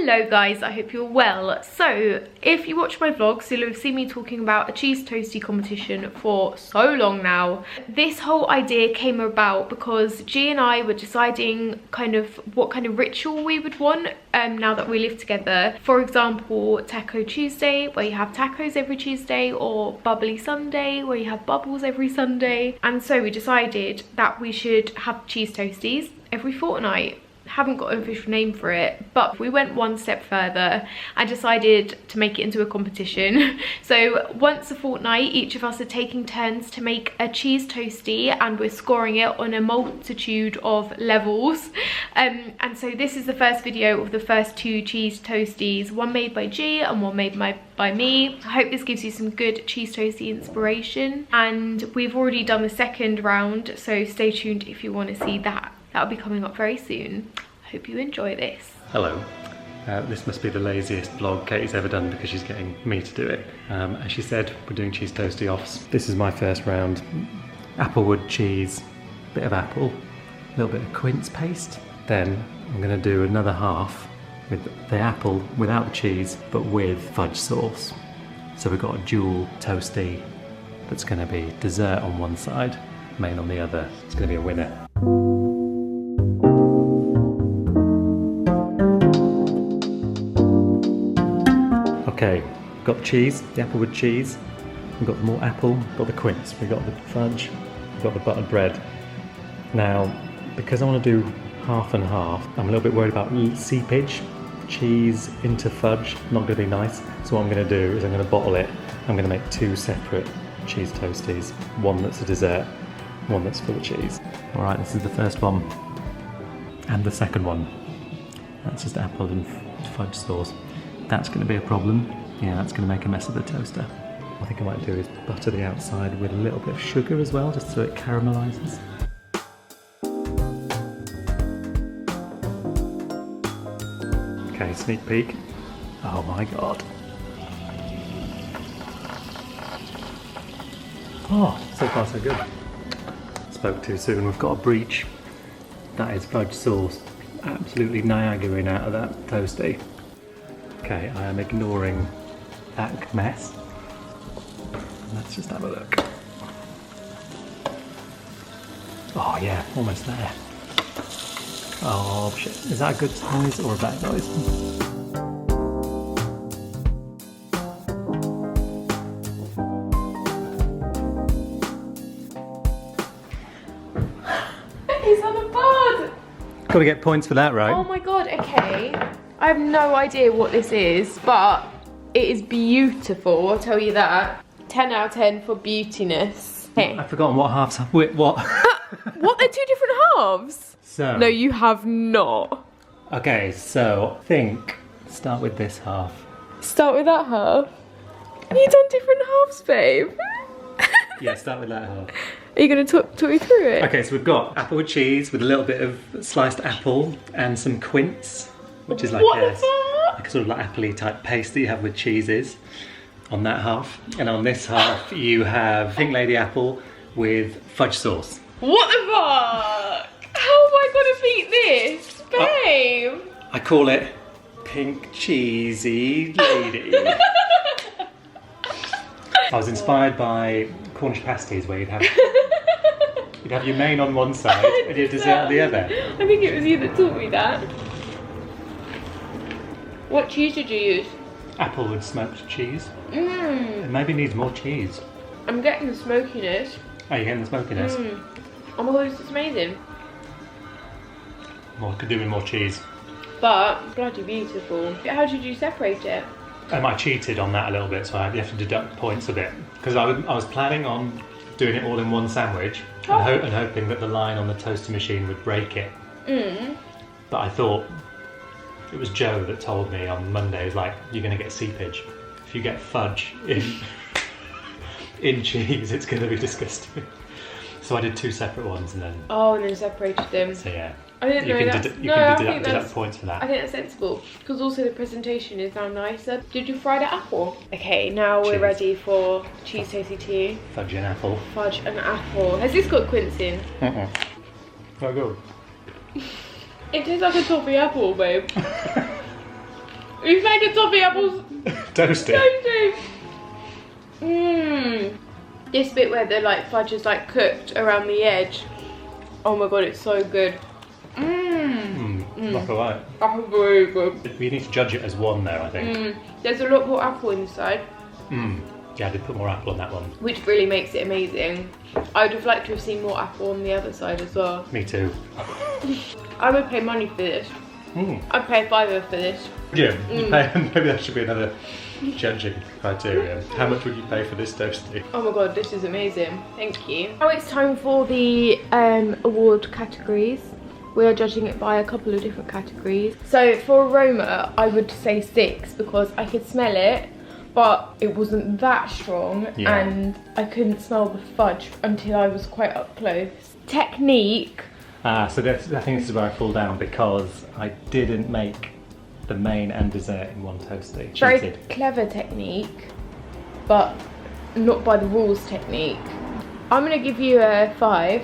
Hello guys, I hope you're well. So, if you watch my vlogs, you'll have seen me talking about a cheese toastie competition for so long now. This whole idea came about because G and I were deciding what kind of ritual we would want now that we live together. For example, Taco Tuesday, where you have tacos every Tuesday, or Bubbly Sunday, where you have bubbles every Sunday. And so we decided that we should have cheese toasties every fortnight. Haven't got an official name for it, but we went one step further and decided to make it into a competition. So once a fortnight, each of us are taking turns to make a cheese toastie, and we're scoring it on a multitude of levels. And so this is the first video of the first two cheese toasties, one made by G and one made by me. I hope this gives you some good cheese toastie inspiration, and we've already done the second round, so stay tuned if you want to see that. That'll be coming up very soon. I hope you enjoy this. Hello. This must be the laziest vlog Katie's ever done because she's getting me to do it. As she said, we're doing cheese toastie offs. This is my first round. Applewood cheese, bit of apple, a little bit of quince paste. Then I'm gonna do another half with the apple without the cheese, but with fudge sauce. So we've got a dual toastie that's gonna be dessert on one side, main on the other. It's gonna be a winner. Okay, got the cheese, the Applewood cheese, we've got more apple, got the quince, we've got the fudge, we've got the buttered bread. Now, because I want to do half and half, I'm a little bit worried about seepage. Cheese into fudge, not going to be nice. So what I'm going to do is I'm going to bottle it. I'm going to make two separate cheese toasties. One that's a dessert, one that's full of cheese. Alright, this is the first one. And the second one. That's just apple and fudge sauce. That's going to be a problem. Yeah, that's going to make a mess of the toaster. What I think I might do is butter the outside with a little bit of sugar as well, just so it caramelises. Okay, sneak peek. Oh my god. Oh, so far so good. Spoke too soon, we've got a breach. That is fudge sauce. Absolutely Niagara out of that toastie. Okay, I am ignoring that mess. Let's just have a look. Oh yeah, almost there. Oh shit, is that a good noise or a bad noise? He's on a board! Gotta get points for that, right? Oh my god, okay. I have no idea what this is, but it is beautiful, I'll tell you that. 10 out of 10 for beautiness. Hey. I've forgotten what halves. Wait, what? What? They're two different halves? So. No, you have not. Okay, so start with this half. Start with that half? Have you done different halves, babe? Yeah, start with that half. Are you going to talk me through it? Okay, so we've got Applewood cheese with a little bit of sliced apple and some quince, which is like a sort of like appley type paste that you have with cheeses on that half. And on this half you have Pink Lady apple with fudge sauce. What the fuck? How am I going to beat this, babe? I call it Pink Cheesy Lady. I was inspired by Cornish pasties where you'd have your main on one side and your dessert on the other. I think it was you that taught me that. What cheese did you use? Applewood smoked cheese. Mmm. It maybe needs more cheese. I'm getting the smokiness. Oh, you're getting the smokiness? Oh my god, this is amazing. Well, I could do with more cheese. But, bloody beautiful. How did you separate it? I cheated on that a little bit, so I have to deduct points a bit. Because I was planning on doing it all in one sandwich and hoping that the line on the toaster machine would break it. But I thought, it was Joe that told me on Monday, he was like, you're going to get seepage. If you get fudge in cheese, it's going to be disgusting. So I did two separate ones and then... Oh, and then separated them. So yeah. I didn't know that. You can deduct points for that. I think that's sensible, because also the presentation is now nicer. Did you fry the apple? Okay, now we're ready for cheese toastie 2. Fudge and apple. Fudge and apple. Has this got quince in? Very good. It tastes like a toffee apple, babe. You've made a toffee apples Toasty. toasty. Mmm. This bit where the like fudge is like cooked around the edge. Oh my god, it's so good. Not alright. That's very good. We need to judge it as one there, I think. There's a lot more apple inside. Yeah, they put more apple on that one. Which really makes it amazing. I would have liked to have seen more apple on the other side as well. Me too. I would pay money for this. I'd pay $5 for this. Yeah, you pay, maybe that should be another judging criteria. How much would you pay for this toasty? Oh my god, this is amazing. Thank you. Now it's time for the award categories. We are judging it by a couple of different categories. So for aroma, I would say 6 because I could smell it, but it wasn't that strong, and I couldn't smell the fudge until I was quite up close. Technique. So I think this is where I fall down because I didn't make the main and dessert in one toasty. Very Cheated. clever technique, but not by the rules technique. I'm gonna give you a 5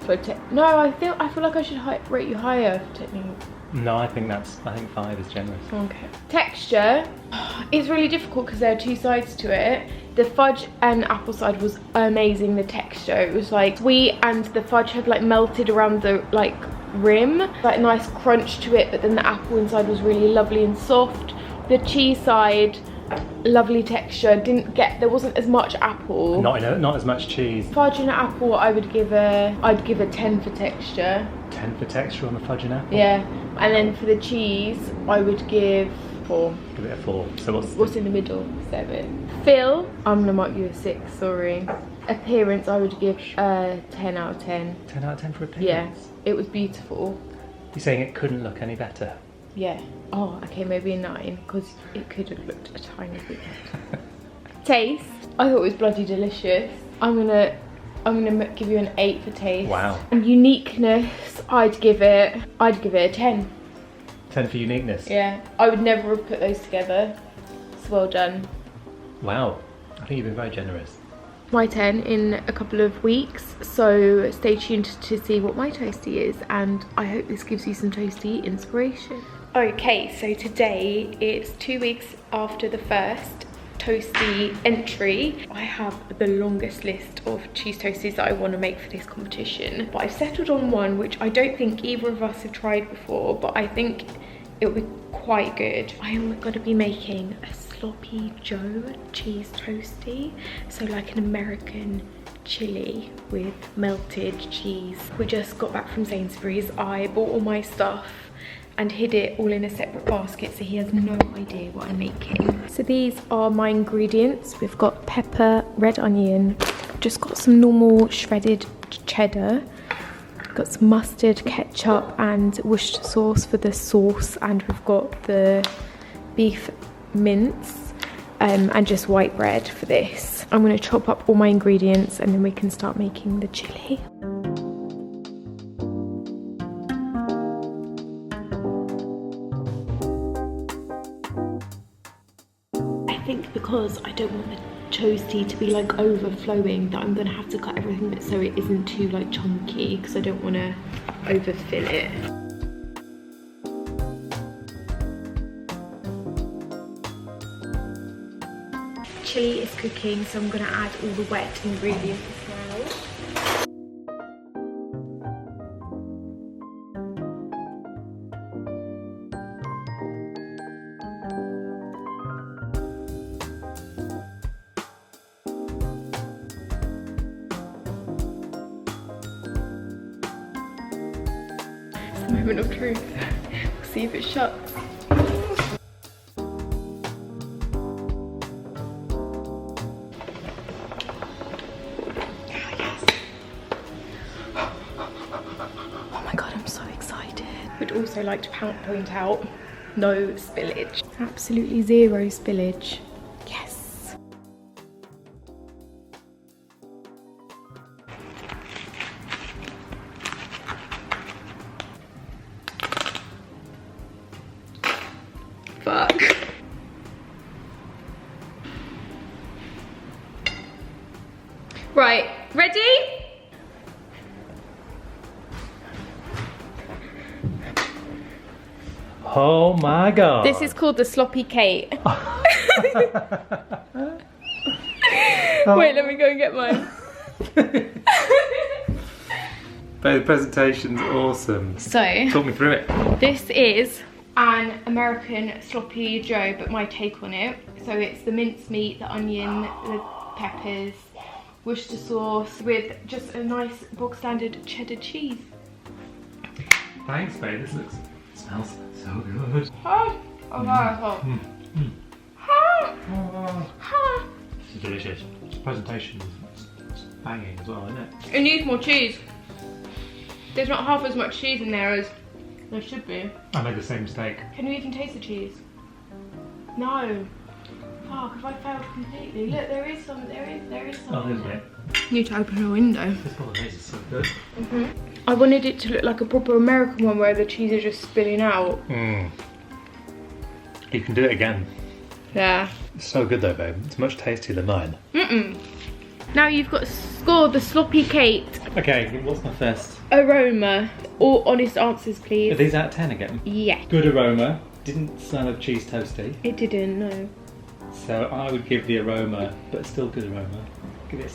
for no. I feel like I should rate you higher for technique. No, I think 5 is generous. Okay. Texture. It's really difficult because there are two sides to it. The fudge and apple side was amazing. The texture, it was like sweet, and the fudge had like melted around the like rim, like a nice crunch to it, but then the apple inside was really lovely and soft. The cheese side, lovely texture. There wasn't as much apple. Not as much cheese. Fudge and apple, I'd give a 10 for texture. 10 for texture on the fudge and apple? Yeah. And then for the cheese, I would give 4. Give it a 4. So what's in the middle? 7. Feel, I'm gonna mark you a 6, sorry. Appearance, I would give a 10 out of 10. 10 out of 10 for appearance? Yeah, it was beautiful. You're saying it couldn't look any better? Yeah. Oh, okay, maybe a 9, because it could have looked a tiny bit better. Taste, I thought it was bloody delicious. I'm gonna give you an 8 for taste. Wow. And uniqueness, I'd give it a 10. 10 for uniqueness? Yeah, I would never have put those together. So well done. Wow, I think you've been very generous. My 10 in a couple of weeks, so stay tuned to see what my toasty is, and I hope this gives you some toasty inspiration. Okay, so today it's 2 weeks after the first toasty entry. I have the longest list of cheese toasties that I want to make for this competition, but I've settled on one which I don't think either of us have tried before, but I think it'll be quite good. I am going to be making a sloppy Joe cheese toasty, so like an American chili with melted cheese. We just got back from Sainsbury's. I bought all my stuff and hid it all in a separate basket, so he has no idea what I'm making. So these are my ingredients. We've got pepper, red onion, just got some normal shredded cheddar, got some mustard, ketchup and Worcestershire sauce for the sauce, and we've got the beef mince and just white bread for this. I'm going to chop up all my ingredients and then we can start making the chili. I think because I don't want the toasty to be like overflowing, that I'm going to have to cut everything so it isn't too like chunky, because I don't want to overfill it. Chili is cooking, so I'm going to add all the wet ingredients now. It's the moment of truth. We'll see if it shuts. Would also like to point out, no spillage. Absolutely zero spillage. Yes. Fuck. Right, ready? Oh my god. This is called the sloppy Kate. Wait, let me go and get mine. But the presentation's awesome. So, talk me through it. this is an American sloppy Joe, but my take on it. So it's the mincemeat, the onion, the peppers, Worcester sauce with just a nice bog standard cheddar cheese. Thanks, babe. This smells so good. Oh, hot. This is delicious. This presentation is banging as well, isn't it? It needs more cheese. There's not half as much cheese in there as there should be. I made the same mistake. Can you even taste the cheese? No. Fuck, have I failed completely? Look, there is some. Oh, there's a bit. Need to open a window. This bolognese is so good. I wanted it to look like a proper American one where the cheese is just spilling out. You can do it again. Yeah. It's so good though, babe. It's much tastier than mine. Now you've got to score the sloppy Kate. Okay, what's my first? Aroma. All honest answers, please. Are these out of 10 again? Yeah. Good aroma. Didn't smell of cheese toasty. It didn't, no. So I would give the aroma, but still good aroma. Give it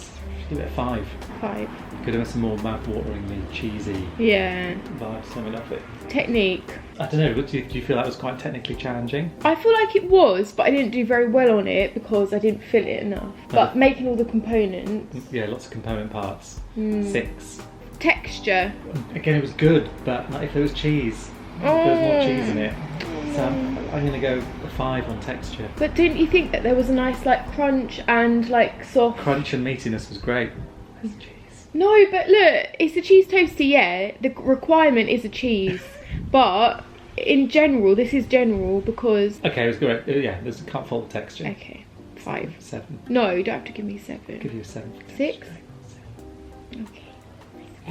a 5. 5. Could have some more mouth-wateringly cheesy Yeah. vibes coming off it. Technique. I don't know, do you feel that was quite technically challenging? I feel like it was, but I didn't do very well on it because I didn't fill it enough. But making all the components. Yeah, lots of component parts. 6. Texture. Again, it was good, but like if there was cheese, there was more cheese in it. So I'm going to go a 5 on texture. But didn't you think that there was a nice like crunch and like soft... Crunch and meatiness was great. There's cheese. No, but look, it's a cheese toasty, yeah. The requirement is a cheese. But in general, this is general because... Okay, it was great. Yeah, can't fault the texture. Okay, 5. 7. No, you don't have to give me 7. Give you a 7. 6? Okay.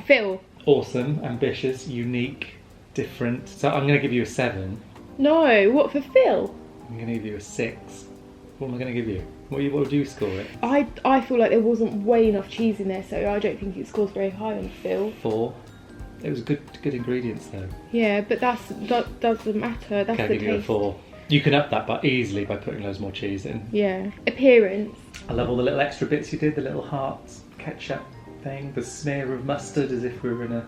Phil. Awesome, ambitious, unique, different. So I'm going to give you a 7. No, what for Phil? I'm going to give you a 6. What am I going to give you? What would you score it? I feel like there wasn't way enough cheese in there, so I don't think it scores very high on Phil. 4. It was good ingredients though. Yeah, but that doesn't matter. That's okay, I'll the give you a taste. 4. You can up that easily by putting loads more cheese in. Yeah. Appearance. I love all the little extra bits you did, the little hearts, ketchup thing, the smear of mustard as if we were in a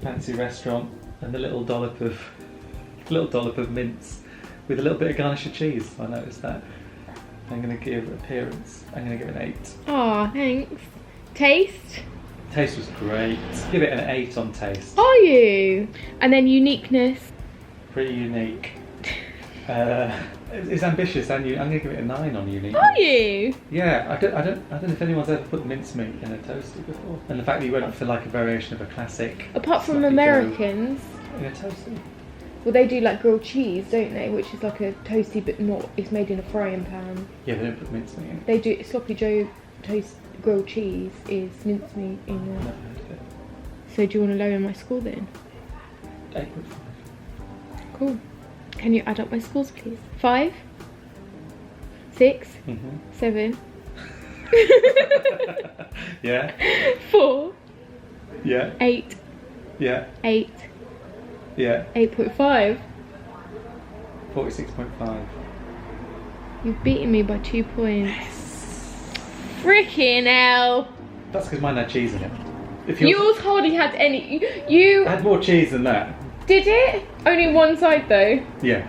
fancy restaurant, and the little dollop of mince with a little bit of garnish of cheese. I noticed that. I'm going to give appearance. I'm going to give it an 8. Aw, thanks. Taste? Taste was great. Give it an 8 on taste. Are you? And then uniqueness. Pretty unique. It's ambitious, and I'm going to give it a 9 on unique. Are you? Yeah, I don't know if anyone's ever put mincemeat in a toastie before, and the fact that you went for like a variation of a classic. Apart from Sloppy Americans. Joe in a toastie. Well, they do like grilled cheese, don't they? Which is like a toasty, but not. It's made in a frying pan. Yeah, they don't put mincemeat in. They do sloppy Joe toast grilled cheese is mincemeat in Never there. heard of it. So do you want to lower my score then? 8.5. Cool. Can you add up my scores, please? 5, 6, 7, Yeah. 4, Yeah. 8, Yeah. 8, Yeah. 8.5. 46.5. You've beaten me by 2 points. Freaking hell. That's because mine had cheese in it. If Yours hardly had any. You had more cheese than that. did it? Only one side though. Yeah.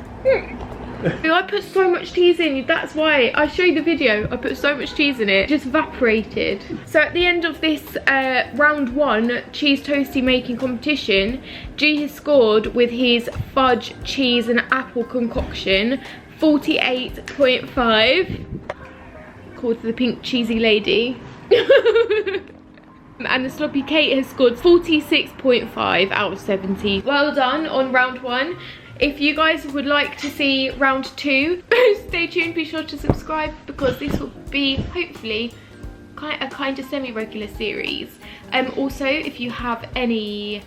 I put so much cheese in, that's why. I show you the video, I put so much cheese in it, just evaporated. So at the end of this round 1 cheese toasty making competition, G has scored with his fudge, cheese and apple concoction 48.5. Called the pink cheesy lady. And the sloppy Kate has scored 46.5 out of 70. Well done on round 1. If you guys would like to see round 2, stay tuned, be sure to subscribe because this will be hopefully a kind of semi-regular series. Also, if you have any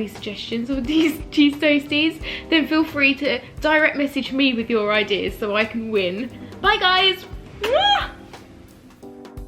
suggestions of these cheese toasties, then feel free to direct message me with your ideas so I can win. Bye guys!